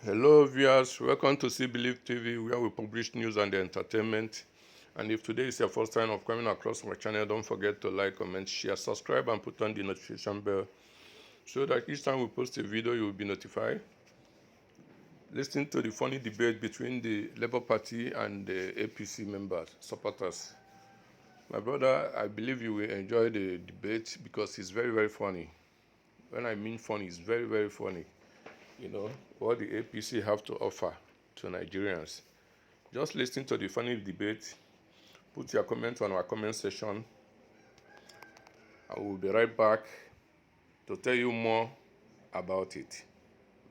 Hello viewers, welcome to See Believe TV, where we publish news and entertainment. And if today is your first time of coming across my channel, don't forget to like, comment, share, subscribe and put on the notification bell so that each time we post a video you will be notified. Listen to the funny debate between the Labour Party and the APC members, supporters. My brother, I believe you will enjoy the debate because it's very, very funny. When I mean funny, it's very, very funny. You know, what the APC have to offer to Nigerians. Just listen to the funny debate. Put your comment on our comment section. I will be right back to tell you more about it.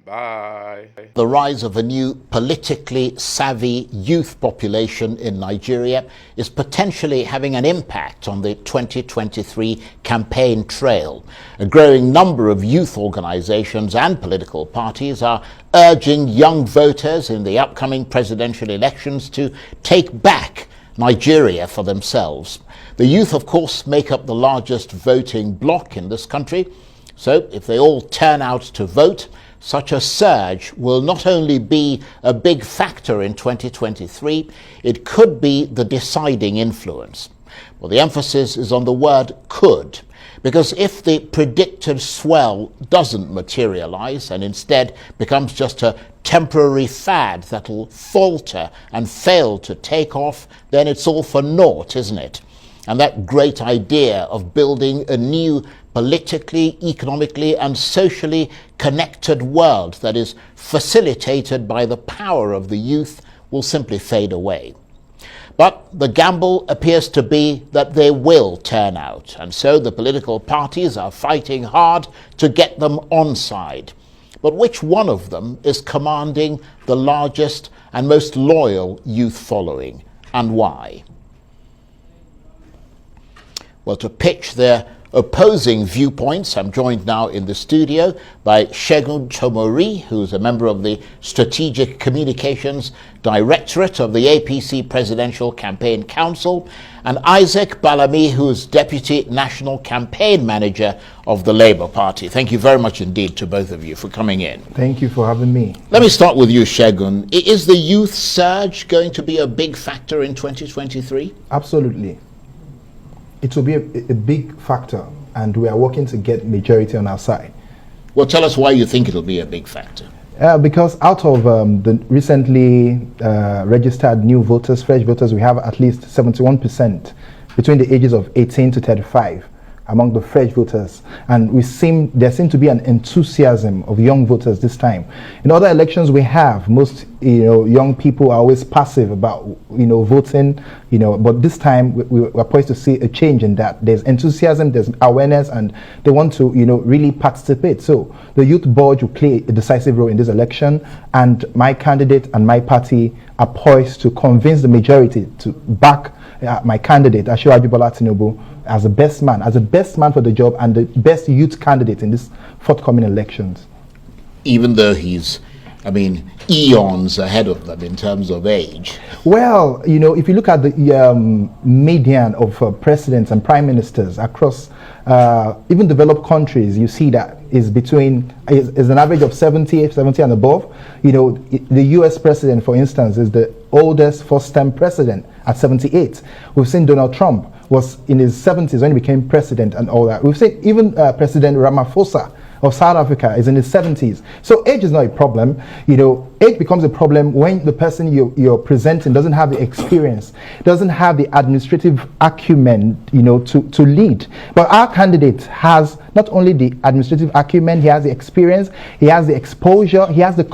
Bye. The rise of a new politically savvy youth population in Nigeria is potentially having an impact on the 2023 campaign trail. A growing number of youth organizations and political parties are urging young voters in the upcoming presidential elections to take back Nigeria for themselves. The youth, of course, make up the largest voting bloc in this country. So if they all turn out to vote, such a surge will not only be a big factor in 2023, it could be the deciding influence. Well, the emphasis is on the word could, because if the predicted swell doesn't materialize and instead becomes just a temporary fad that'll falter and fail to take off, then it's all for naught, isn't it? And that great idea of building a new politically, economically and socially connected world that is facilitated by the power of the youth will simply fade away. But the gamble appears to be that they will turn out, and so the political parties are fighting hard to get them on side. But which one of them is commanding the largest and most loyal youth following, and why? Well, to pitch their opposing viewpoints, I'm joined now in the studio by Segun Tomori, who's a member of the Strategic Communications Directorate of the APC Presidential Campaign Council, and Isaac Balami, who's Deputy National Campaign Manager of the Labour Party. Thank you very much indeed to both of you for coming in. Thank you for having me. Let me start with you, Segun. Is the youth surge going to be a big factor in 2023? Absolutely. It will be a big factor, and we are working to get majority on our side. Well, tell us why you think it'll be a big factor. Because out of the recently registered new voters, fresh voters, we have at least 71% between the ages of 18 to 35 among the fresh voters, and there seem to be an enthusiasm of young voters this time. In other elections we have, most young people are always passive about voting, but this time we're poised to see a change in that. There's enthusiasm, there's awareness, and they want to really participate. So the youth board will play a decisive role in this election, and my candidate and my party are poised to convince the majority to back my candidate, Asiwaju Bola Tinubu, as the best man for the job and the best youth candidate in this forthcoming elections. Even though he's, eons ahead of them in terms of age. Well, if you look at the median of presidents and prime ministers across even developed countries, you see that is an average of 70 and above. The US president, for instance, is the oldest first-term president at 78. We've seen Donald Trump was in his 70s when he became president and all that. We've seen even President Ramaphosa of South Africa is in his 70s. So age is not a problem. Age becomes a problem when the person you're presenting doesn't have the experience, doesn't have the administrative acumen, to lead. But our candidate has not only the administrative acumen, he has the experience, he has the exposure, he has the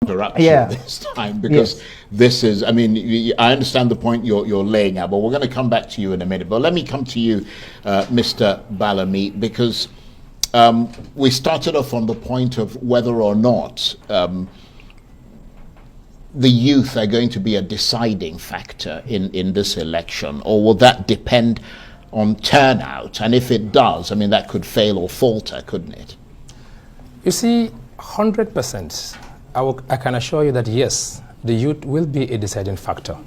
interrupt you this time because this is, I mean, I understand the point you're laying out, but we're going to come back to you in a minute. But let me come to you, Mr. Balami, because we started off on the point of whether or not the youth are going to be a deciding factor in this election, or will that depend on turnout? And if it does, I mean, that could fail or falter, couldn't it? You see, 100%, I can assure you that yes, the youth will be a deciding factor.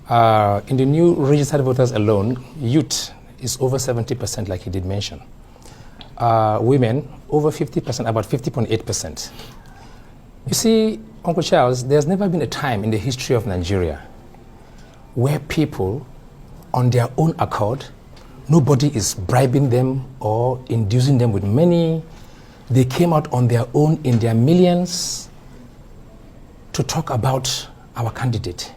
In the new registered voters alone, youth is over 70%, like he did mention. Women, over 50%, about 50.8%. You see, Uncle Charles, there's never been a time in the history of Nigeria where people, on their own accord, nobody is bribing them or inducing them with money. They came out on their own in their millions to talk about our candidate,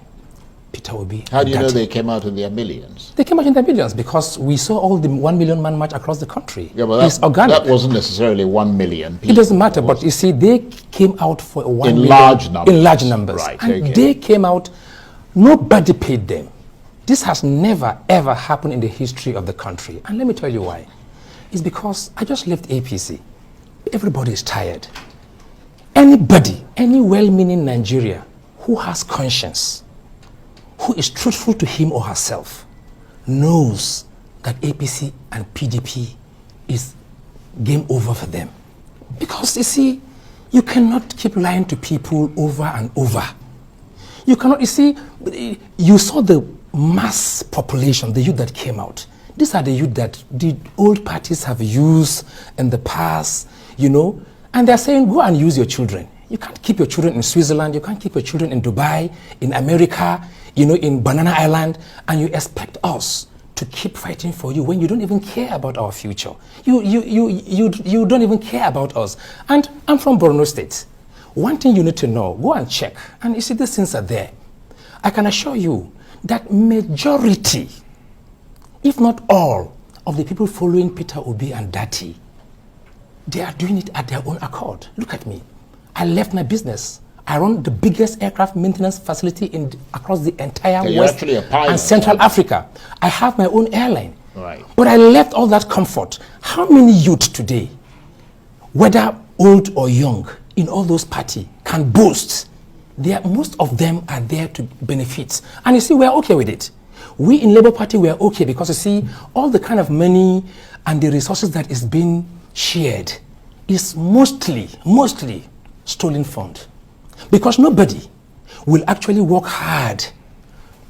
Peter Obi. How do you know they came out in their millions? They came out in their millions because we saw all the 1 million man march across the country. Yeah, but it's organic. That wasn't necessarily 1 million people. It doesn't matter, but you see, they came out for 1 million. Large numbers. In large numbers. Right, and okay. they came out, nobody paid them. This has never, ever happened in the history of the country. And let me tell you why. It's because I just left APC. Everybody is tired. Anybody, any well-meaning Nigeria who has conscience, who is truthful to him or herself, knows that APC and PDP is game over for them. Because you see, you cannot keep lying to people over and over. You cannot, you see, you saw the mass population, the youth that came out. These are the youth that the old parties have used in the past, you know, and they're saying, go and use your children. You can't keep your children in Switzerland, you can't keep your children in Dubai, in America, you know, in Banana Island, and you expect us to keep fighting for you when you don't even care about our future. You don't even care about us. And I'm from Borno State. One thing you need to know, go and check, and you see these things are there. I can assure you that majority, if not all, of the people following Peter Obi and Dati, they are doing it at their own accord. Look at me. I left my business. I run the biggest aircraft maintenance facility across the entire West and Central Africa. I have my own airline. Right. But I left all that comfort. How many youth today, whether old or young, in all those parties, can boast? Most of them are there to benefit. And you see, we're okay with it. We in Labour Party, we're okay because you see, all the kind of money and the resources that is being shared is mostly stolen fund. Because nobody will actually work hard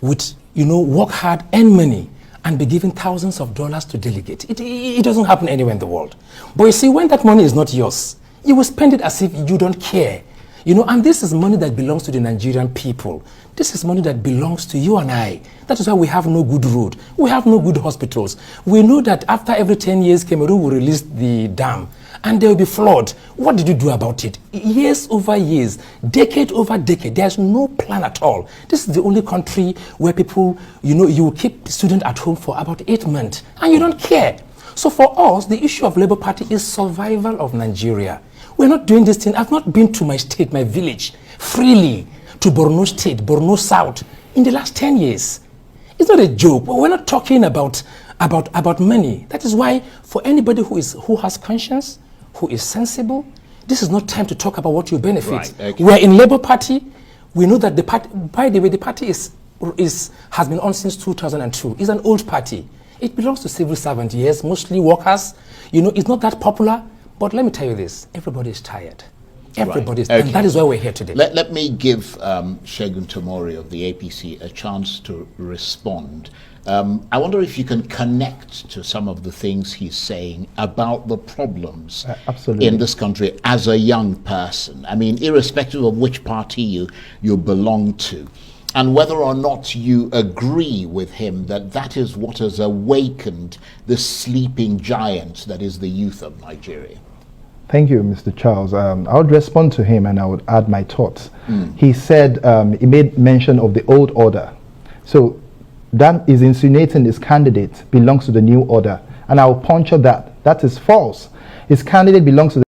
earn money and be given thousands of dollars to delegate. It doesn't happen anywhere in the world. But you see, when that money is not yours, you will spend it as if you don't care. You know, and this is money that belongs to the Nigerian people. This is money that belongs to you and I. That is why we have no good road. We have no good hospitals. We know that after every 10 years, Cameroon will release the dam and there will be flood. What did you do about it? Years over years, decade over decade, there's no plan at all. This is the only country where people, you know, you keep students at home for about 8 months and you don't care. So for us, the issue of Labour Party is survival of Nigeria. We're not doing this thing. I've not been to my state, my village, freely to Borno State, Borno South, in the last 10 years. It's not a joke. We're not talking about money. That is why for anybody who has conscience, who is sensible, this is not time to talk about what you benefit. Right, okay. We're in Labour Party. We know that the party, by the way, the party has been on since 2002. It's an old party. It belongs to civil servants, yes, mostly workers. You know, it's not that popular. But let me tell you this, everybody is tired. Everybody is tired. And that is why we're here today. Let me give Segun Tomori of the APC a chance to respond. I wonder if you can connect to some of the things he's saying about the problems in this country as a young person. I mean, irrespective of which party you belong to, and whether or not you agree with him that is what has awakened this sleeping giant that is the youth of Nigeria. Thank you, Mr. Charles. I would respond to him and I would add my thoughts. He said, he made mention of the old order. So that is insinuating his candidate belongs to the new order. And I'll puncture that. That is false. His candidate belongs to the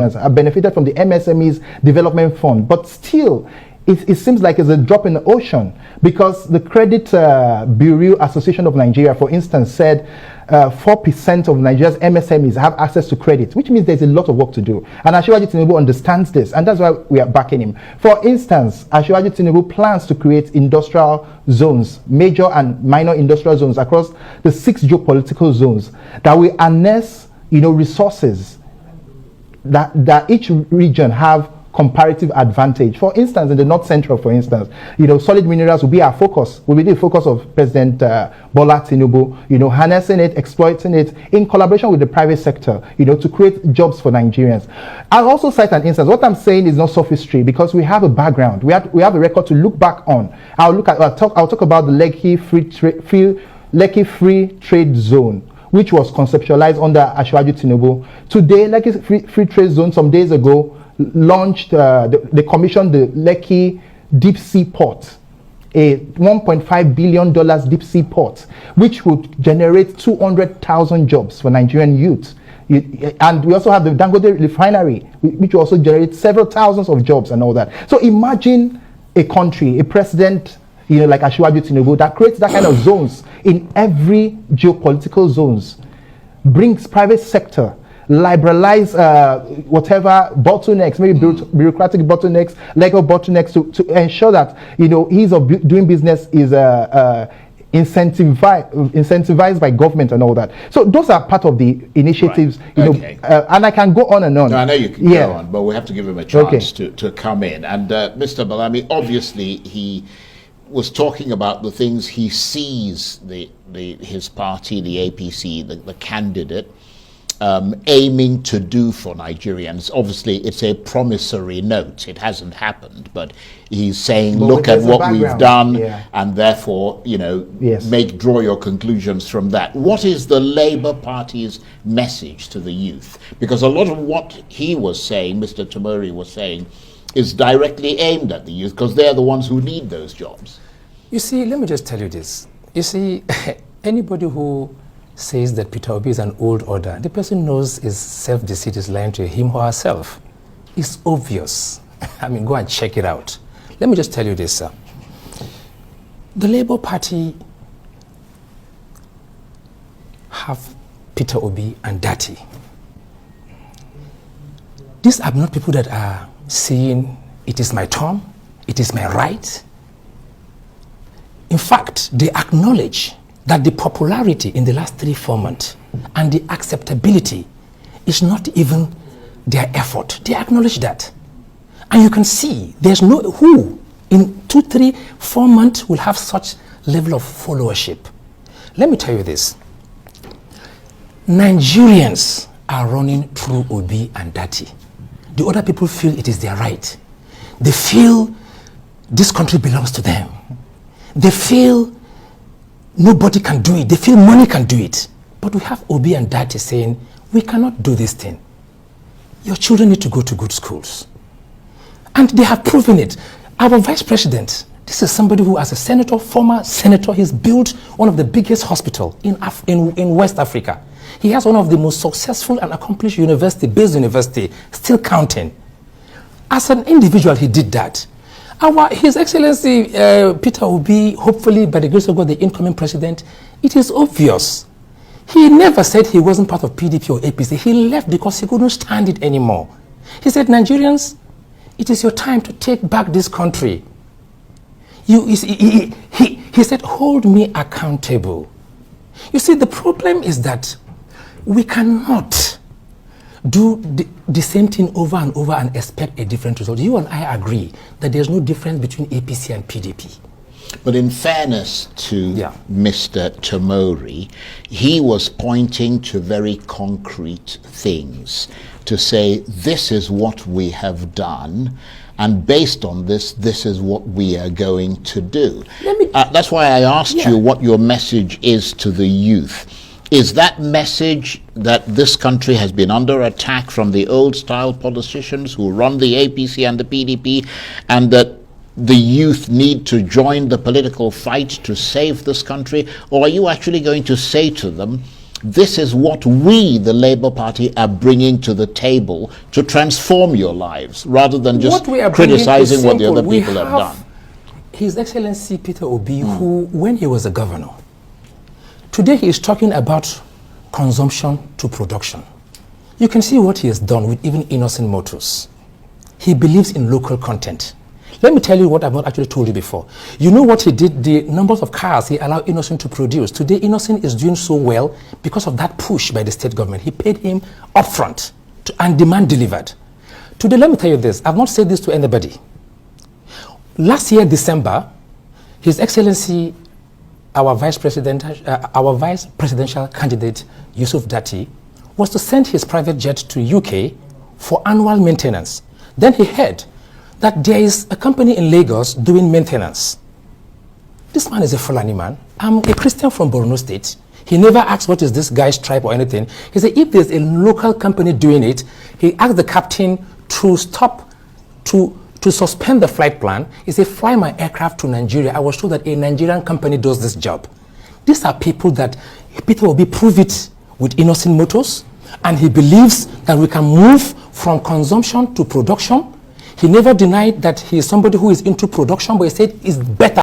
have benefited from the MSMEs Development Fund, but still, it seems like it's a drop in the ocean, because the Credit Bureau Association of Nigeria, for instance, said 4% of Nigeria's MSMEs have access to credit, which means there's a lot of work to do. And Asiwaju Tinubu understands this, and that's why we are backing him. For instance, Asiwaju Tinubu plans to create industrial zones, major and minor industrial zones across the 6 geopolitical zones that will harness, resources that each region have comparative advantage. For instance, in the North Central, for instance, solid minerals will be our focus, will be the focus of President Bola Tinubu, harnessing it, exploiting it in collaboration with the private sector, to create jobs for Nigerians. I'll also cite an instance. What I'm saying is not sophistry, because we have a background, we have a record to look back on. I'll talk about the Lekki Free Trade Zone, which was conceptualized under Asiwaju Tinubu. Today, Lekki Free Trade Zone, some days ago, launched, they commissioned the Lekki Deep Sea Port, a $1.5 billion deep sea port, which would generate 200,000 jobs for Nigerian youth. And we also have the Dangote refinery, which will also generate several thousands of jobs and all that. So imagine a country, a president, like Asiwaju Tinubu, that creates that kind of zones in every geopolitical zones, brings private sector, liberalize whatever bottlenecks, maybe bureaucratic bottlenecks, legal bottlenecks, to ensure that ease of doing business is incentivized by government and all that. So those are part of the initiatives, Okay. And I can go on and on. No, I know you can go on, but we have to give him a chance to come in. And Mr. Balami, obviously, he was talking about the things he sees his party, the APC, the candidate, aiming to do for Nigerians. Obviously, it's a promissory note. It hasn't happened, but he's saying, look at what we've done, and therefore, draw your conclusions from that. What is the Labour Party's message to the youth? Because a lot of what he was saying, Mr. Tomori was saying, is directly aimed at the youth, because they're the ones who need those jobs. You see, let me just tell you this. You see, anybody who says that Peter Obi is an old order, the person knows his self-deceit is lying to him or herself. It's obvious. I mean, go and check it out. Let me just tell you this, sir. The Labour Party have Peter Obi and Dati. These are not people that are saying, it is my turn, it is my right. In fact, they acknowledge that the popularity in the last 3-4 months and the acceptability is not even their effort. They acknowledge that. And you can see there's no who in 2, 3, 4 months will have such level of followership. Let me tell you this. Nigerians are running through Obi and Dati. The other people feel it is their right. They feel this country belongs to them. They feel nobody can do it. They feel money can do it. But we have Obi and Dati saying, we cannot do this thing. Your children need to go to good schools. And they have proven it. Our vice president, this is somebody who, as a senator, former senator, he's built one of the biggest hospitals in West Africa. He has one of the most successful and accomplished based university, still counting. As an individual, he did that. His Excellency Peter Obi, hopefully by the grace of God, the incoming president, it is obvious. He never said he wasn't part of PDP or APC. He left because he couldn't stand it anymore. He said, Nigerians, it is your time to take back this country. He said, hold me accountable. You see, the problem is that we cannot do the same thing over and over and expect a different result. You and I agree that there's no difference between APC and PDP. But in fairness to Mr. Tomori, he was pointing to very concrete things to say, this is what we have done, and based on this, this is what we are going to do. That's why I asked you what your message is to the youth. Is that message that this country has been under attack from the old-style politicians who run the APC and the PDP, and that the youth need to join the political fight to save this country? Or are you actually going to say to them, this is what we, the Labour Party, are bringing to the table to transform your lives, rather than just criticizing what the other people have done. His Excellency Peter Obi, who, when he was a governor, today he is talking about consumption to production. You can see what he has done with even innocent motors. He believes in local content. Let me tell you what I've not actually told you before. You know what he did, the numbers of cars he allowed Innocent to produce. Today, Innocent is doing so well because of that push by the state government. He paid him upfront and demand delivered. Today, let me tell you this. I've not said this to anybody. Last year, December, His Excellency, our vice presidential candidate, Yusuf Dati, was to send his private jet to UK for annual maintenance. Then he heard that there is a company in Lagos doing maintenance. This man is a Fulani man. I'm a Christian from Borno State. He never asked what is this guy's tribe or anything. He said if there's a local company doing it, he asked the captain to stop, to suspend the flight plan. He said, fly my aircraft to Nigeria. I was told that a Nigerian company does this job. These are people that Peter will prove it with Innocent Motors, and he believes that we can move from consumption to production. He never denied that he is somebody who is into production, but he said it's better.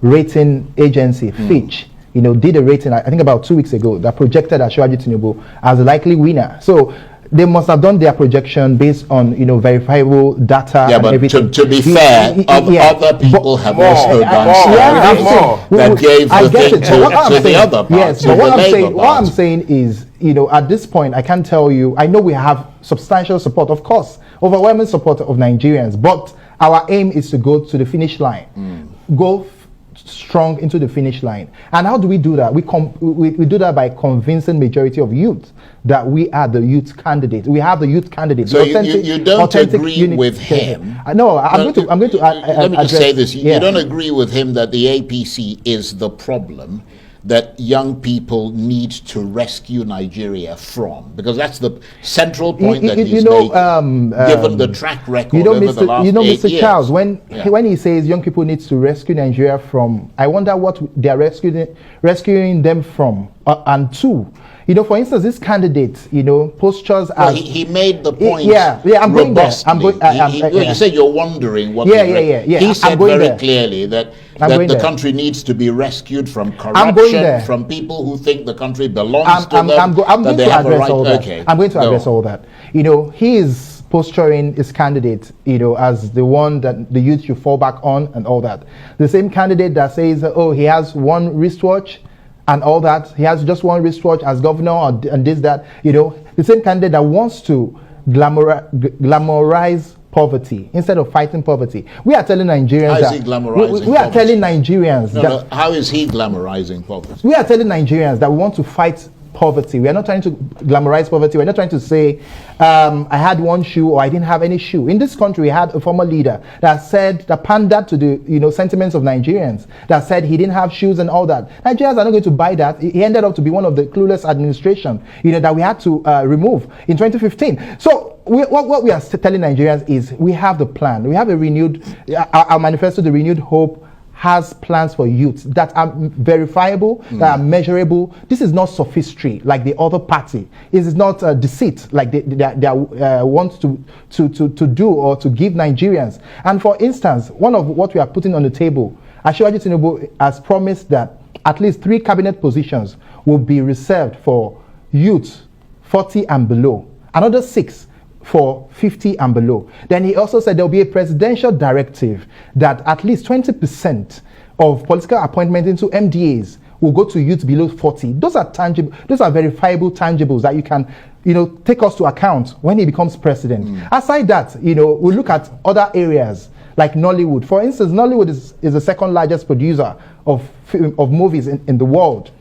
Rating agency, Fitch, did a rating, I think about 2 weeks ago, that projected Asiwaju Tinubu as a likely winner. So they must have done their projection based on, verifiable data and everything. To be fair, other people have also done that gave the thing to the other parts. Yes, but what I'm saying is, at this point, I can tell you, I know we have substantial support, of course, overwhelming support of Nigerians, but our aim is to go to the finish line. Go strong into the finish line. And how do we do that? We do that by convincing majority of youth that we are the youth candidate. We have the youth candidate. So you don't agree with him? No, I'm going to let me just say this. You don't agree with him that the APC is the problem that young people need to rescue Nigeria from, because that's the central point that he's making, given the track record over the last 8 years. Mr. Charles, when he says young people need to rescue Nigeria from, I wonder what they're rescuing them from, and two. For instance, this candidate, postures as... He made the point I'm going there. You said you're wondering what... He said very clearly that the country needs to be rescued from corruption, from people who think the country belongs to them. I'm going to address all that. I'm going to address all that. He is posturing his candidate, as the one that the youth should fall back on and all that. The same candidate that says, he has one wristwatch and all that, he has just one wristwatch as governor and this, that, the same candidate that wants to glamorize poverty instead of fighting poverty. We are telling Nigerians how is he glamorizing poverty? We are telling Nigerians that we want to fight poverty. We are not trying to glamorize poverty. We're not trying to say, I had one shoe or I didn't have any shoe. In this country, we had a former leader that said, that pandered to the sentiments of Nigerians, that said he didn't have shoes and all that. Nigerians are not going to buy that. He ended up to be one of the clueless administration, that we had to remove in 2015. So what we are telling Nigerians is we have the plan. We have a renewed, our manifesto, the Renewed Hope, has plans for youth that are verifiable, that are measurable. This is not sophistry like the other party. It is not deceit like they want to do or to give Nigerians. And for instance, one of what we are putting on the table, Asiwaju Tinubu has promised that at least 3 cabinet positions will be reserved for youth 40 and below. Another 6 for 50 and below. Then he also said there will be a presidential directive that at least 20% of political appointments into MDAs will go to youth below 40. Those are tangible, those are verifiable tangibles that you can, take us to account when he becomes president. Aside that, we look at other areas like Nollywood. For instance, Nollywood is the second largest producer of movies in the world,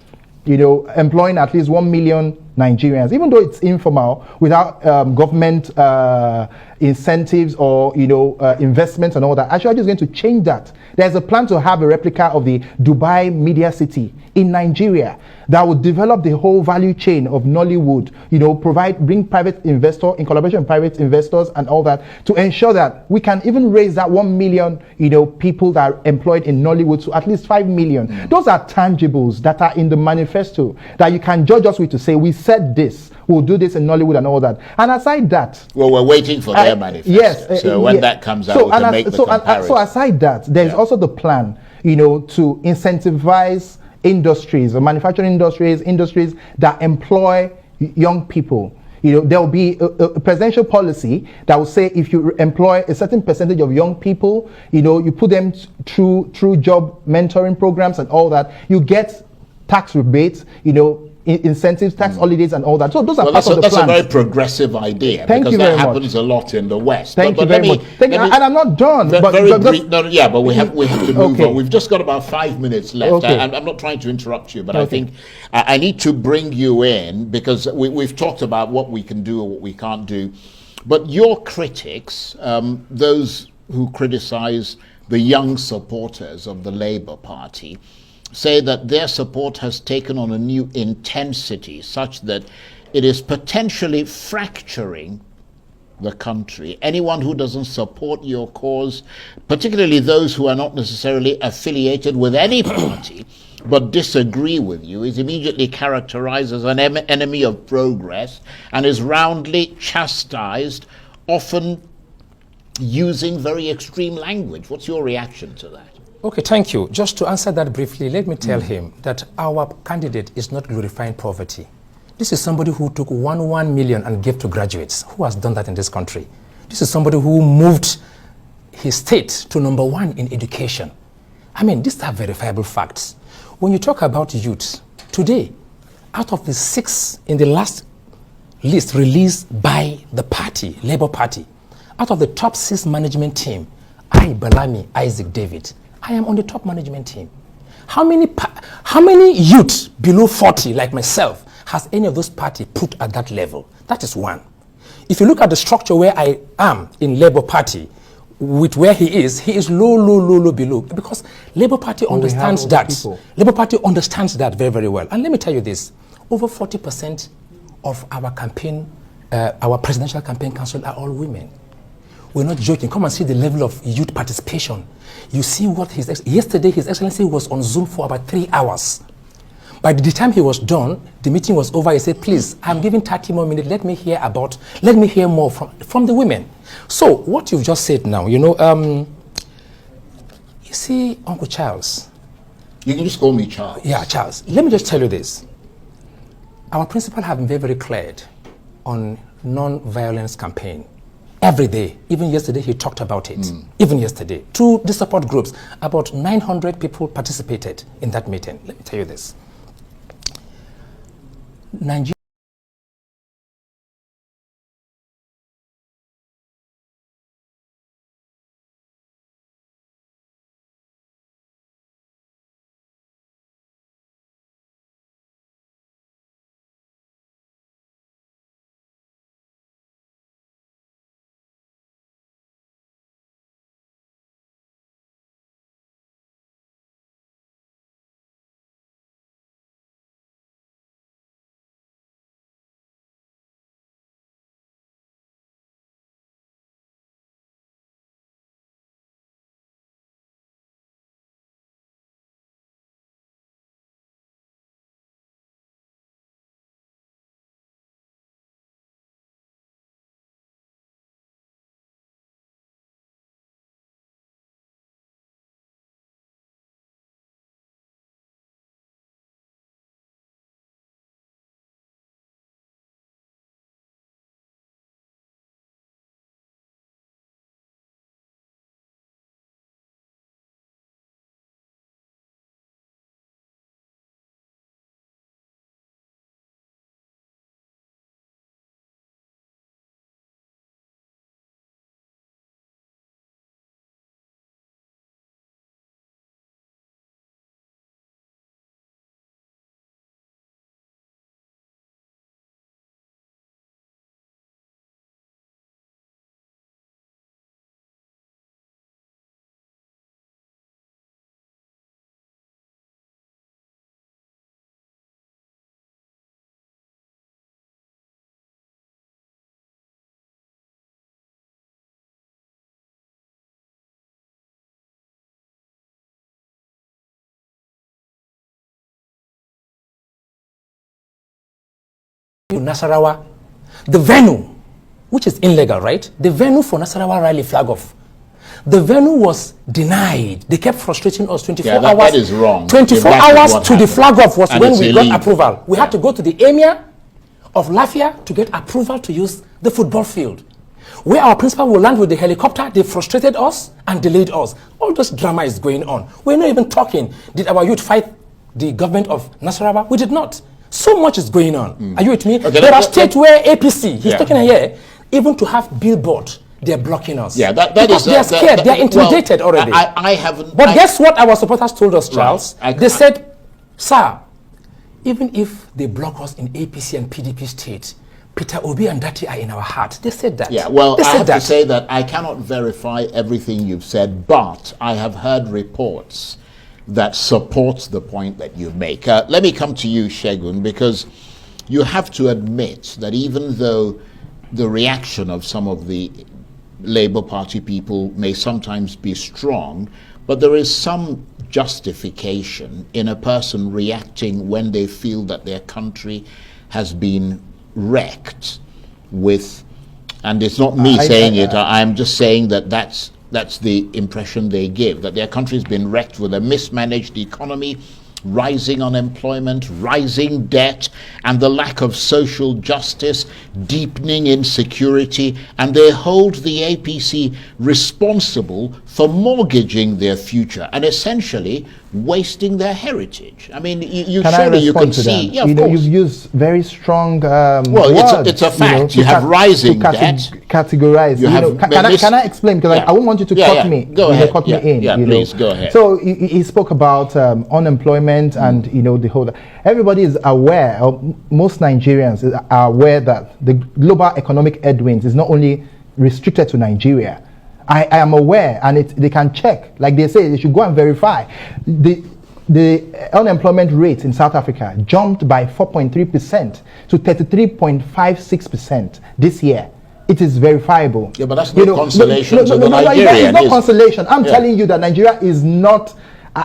employing at least 1 million Nigerians, even though it's informal, without government incentives or investments and all that. Actually, is going to change that. There's a plan to have a replica of the Dubai Media City in Nigeria that would develop the whole value chain of Nollywood, bring private investor in collaboration with private investors and all that, to ensure that we can even raise that 1 million, people that are employed in Nollywood to at least 5 million. Those are tangibles that are in the manifesto that you can judge us with to say, we said this, we'll do this in Nollywood and all that. And aside that, well, we're waiting for their manifesto. Yes. So when that comes out, we can make the comparison. So aside that, there's also the plan, to incentivize industries, or manufacturing industries that employ young people. There will be a presidential policy that will say if you employ a certain percentage of young people, you put them through job mentoring programs and all that, you get tax rebates, incentives, tax holidays and all that. So those are part of the plan. That's a very progressive idea. Thank you very much. That happens a lot in the West. Thank you very much. And I'm not done. But we have to move on. We've just got about 5 minutes left. Okay. I'm not trying to interrupt you, but I think I need to bring you in because we've talked about what we can do or what we can't do. But your critics, those who criticize the young supporters of the Labour Party, say that their support has taken on a new intensity such that it is potentially fracturing the country. Anyone who doesn't support your cause, particularly those who are not necessarily affiliated with any party, but disagree with you, is immediately characterized as an enemy of progress and is roundly chastised, often using very extreme language. What's your reaction to that? Okay, thank you. Just to answer that briefly, let me tell him that our candidate is not glorifying poverty. This is somebody who took 1 million and gave to graduates. Who has done that in this country? This is somebody who moved his state to #1 in education. I mean, these are verifiable facts. When you talk about youth, today, out of the 6 in the last list released by the party, Labour Party, out of the top 6 management team, Balami, Isaac David, I am on the top management team. How many youth below 40 like myself has any of those party put at that level? That is one. If you look at the structure where I am in Labour Party, with where he is low below, because Labour Party understands that. Labour Party understands that very, very well. And let me tell you this, over 40% of our campaign, our presidential campaign council are all women. We're not joking. Come and see the level of youth participation. You see what yesterday His Excellency was on Zoom for about 3 hours. By the time he was done, the meeting was over. He said, please, I'm giving 30 more minutes. Let me hear more from the women. So what you've just said now, you see, Uncle Charles. You can just call me Charles. Yeah, Charles. Let me just tell you this. Our principal have been very, very clear on non-violence campaign. Every day, even yesterday, he talked about it. Even yesterday, to the support groups, about 900 people participated in that meeting. Let me tell you this. Nigeria Nasarawa, the venue, which is illegal, right? The venue for Nasarawa rally flag off. The venue was denied. They kept frustrating us 24 hours. That is wrong. 24 hours to the flag off was when we got approval. We had to go to the emir of Lafia to get approval to use the football field. Where our principal will land with the helicopter, they frustrated us and delayed us. All this drama is going on. We're not even talking. Did our youth fight the government of Nasarawa? We did not. So much is going on. Are you with me? Okay, there are states where APC, he's talking here, even to have billboard, they're blocking us. Yeah, because they're scared, they're intimidated already. I haven't. But guess what our supporters told us, Charles? They said, sir, even if they block us in APC and PDP states, Peter Obi and Dati are in our heart. They said that. Yeah, well, I have to say that I cannot verify everything you've said, but I have heard reports that supports the point that you make. Let me come to you, Segun, because you have to admit that even though the reaction of some of the Labour Party people may sometimes be strong, but there is some justification in a person reacting when they feel that their country has been wrecked with, and it's not me saying it, I'm just saying that that's the impression they give, that their country's been wrecked with a mismanaged economy, rising unemployment, rising debt, and the lack of social justice, deepening insecurity, and they hold the APC responsible for mortgaging their future and essentially wasting their heritage. I mean, you can see. Yeah, of course. You've used very strong well, words, it's a fact. You have rising debt. Categorize. Can I explain? Because I won't want you to cut me. Go ahead. Cut me in. Yeah, please go ahead. So he spoke about unemployment and the whole. Everybody is aware. Most Nigerians are aware that the global economic headwinds is not only restricted to Nigeria. I am aware, and they can check. Like they say, they should go and verify. The unemployment rate in South Africa jumped by 4.3% to 33.56% this year. It is verifiable. Yeah, but that's not consolation to the Nigerian. It's not consolation. I'm telling you that Nigeria is not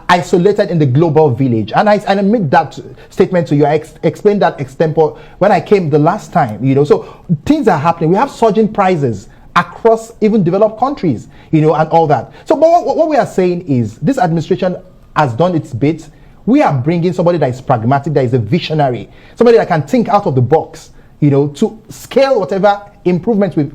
isolated in the global village, and I made that statement to you. I explained that extempore when I came the last time. So things are happening. We have surging prices across even developed countries, and all that. So, but what we are saying is this administration has done its bit. We are bringing somebody that is pragmatic, that is a visionary, somebody that can think out of the box, to scale whatever improvements we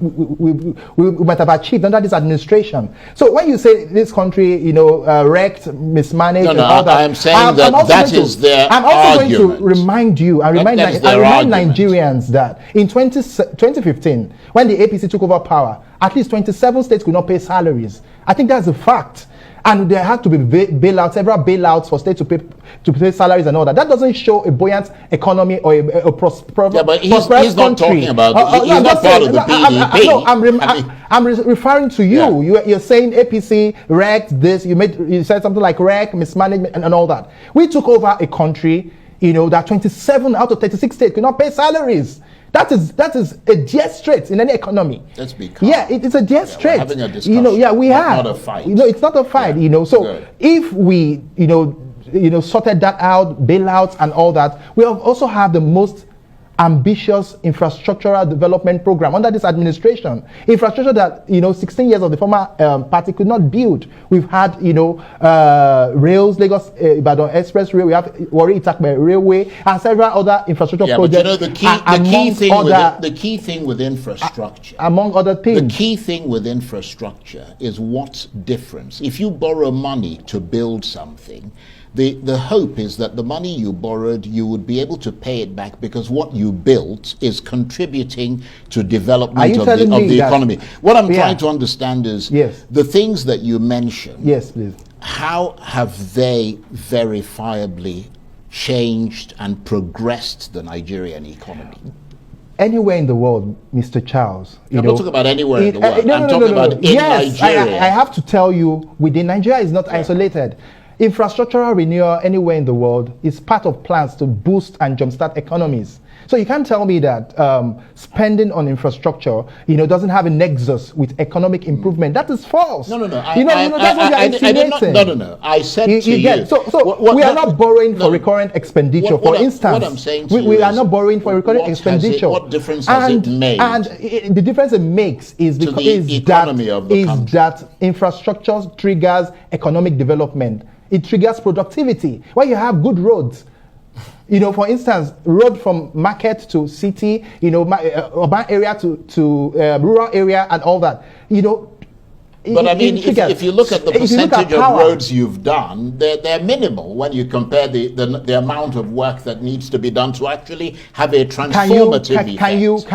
might have achieved under this administration. So when you say this country, wrecked, mismanaged, and all that, I'm saying that is their I'm also argument. going to remind you and remind Nigerians that in 2015, when the APC took over power, at least 27 states could not pay salaries. I think that's a fact. And there had to be bailouts, several bailouts for states to pay salaries and all that. That doesn't show a buoyant economy or a prosperous but he's country. Not talking about. He's not part of the PDP. I'm referring to you. Yeah. You're saying APC wrecked this. You said something like wreck, mismanagement, and all that. We took over a country, that 27 out of 36 states could not pay salaries. That is a dead straight in any economy. Let's be calm. Yeah, it's a dead straight. We're having a discussion. We have. Not a fight. It's not a fight. So good. If we, sorted that out, bailouts and all that, we also have the most ambitious infrastructural development program under this administration. Infrastructure that 16 years of the former party could not build. We've had rails, Lagos Ibadan Expressway. We have Warri Itakpe Railway and several other infrastructure projects. But the key thing with infrastructure, among other things, the key thing with infrastructure is what's difference. If you borrow money to build something, the hope is that the money you borrowed, you would be able to pay it back because what you built is contributing to development of the economy. What I'm trying to understand is the things that you mentioned. Yes, please. How have they verifiably changed and progressed the Nigerian economy? Anywhere in the world, Mr. Charles. I'm not talking about anywhere in the world. I'm talking about in Nigeria. I have to tell you, within Nigeria is not isolated. Infrastructural renewal anywhere in the world is part of plans to boost and jumpstart economies. So you can't tell me that spending on infrastructure, doesn't have a nexus with economic improvement. That is false. No. That's what you're insinuating. No. I said to you. We are not borrowing for recurrent expenditure. For instance, what I'm saying to we you are not borrowing for recurrent expenditure. What difference has it made? And the difference it makes is to the economy of the country? That infrastructure triggers economic development. It triggers productivity. When you have good roads, for instance, road from market to city, urban area to rural area and all that, But I mean, if you look at the percentage of roads you've done, they're minimal when you compare the amount of work that needs to be done to actually have a transformative effect.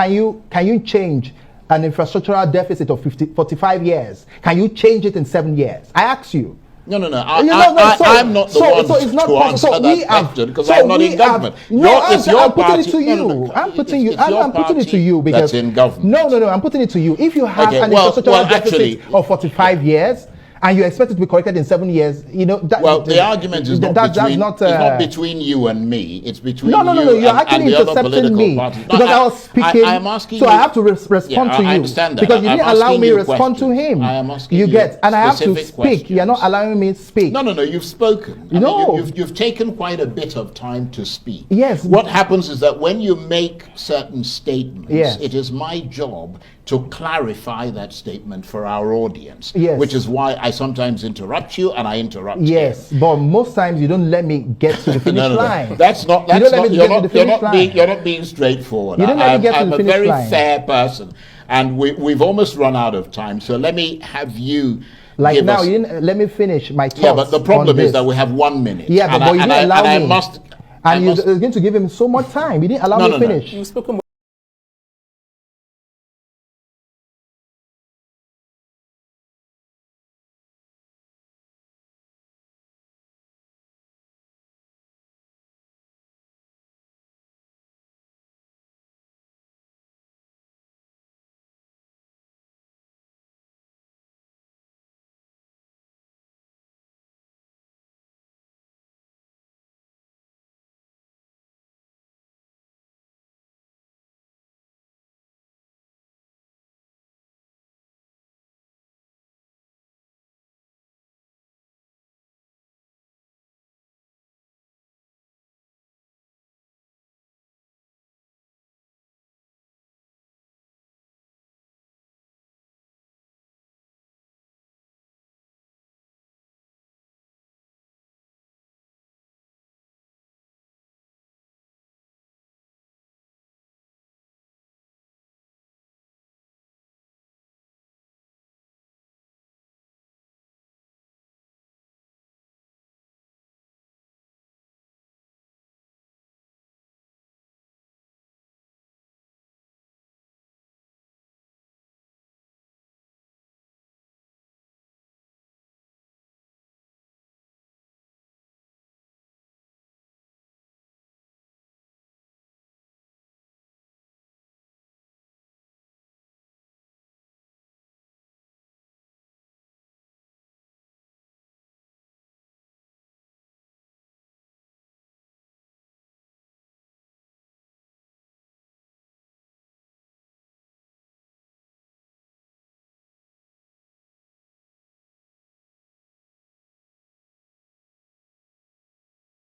Can you change an infrastructural deficit of 45 years? Can you change it in 7 years? I ask you. No. I'm not the one to answer that question because I'm not in government. I'm putting it to you. I'm putting it to you because that's in government. No. I'm putting it to you. If you have an infrastructural deficit of 45 years and you expect it to be corrected in 7 years, the argument is not between you and me. It's between you and actually the other intercepting political me parties. because I was speaking. I'm asking so you, I have to respond to you. I understand that. Because you didn't allow me to respond to him. I am asking you get, and I have to speak. Questions. You're not allowing me to speak. No. You've spoken. You've taken quite a bit of time to speak. Yes. What happens is that when you make certain statements, it is my job to clarify that statement for our audience. Yes. Which is why I sometimes interrupt you and I interrupt you. Yes, but most times you don't let me get to the finish line. That's not. You're not being straightforward. You don't let me get to the finish line. I'm a very fair person, and we've almost run out of time. So let me have you. Like now, you didn't let me finish my thoughts. Yeah, but the problem is that we have 1 minute. Yeah, but you didn't allow me. I must. And you're going to give him so much time. You didn't allow me to finish. You've spoken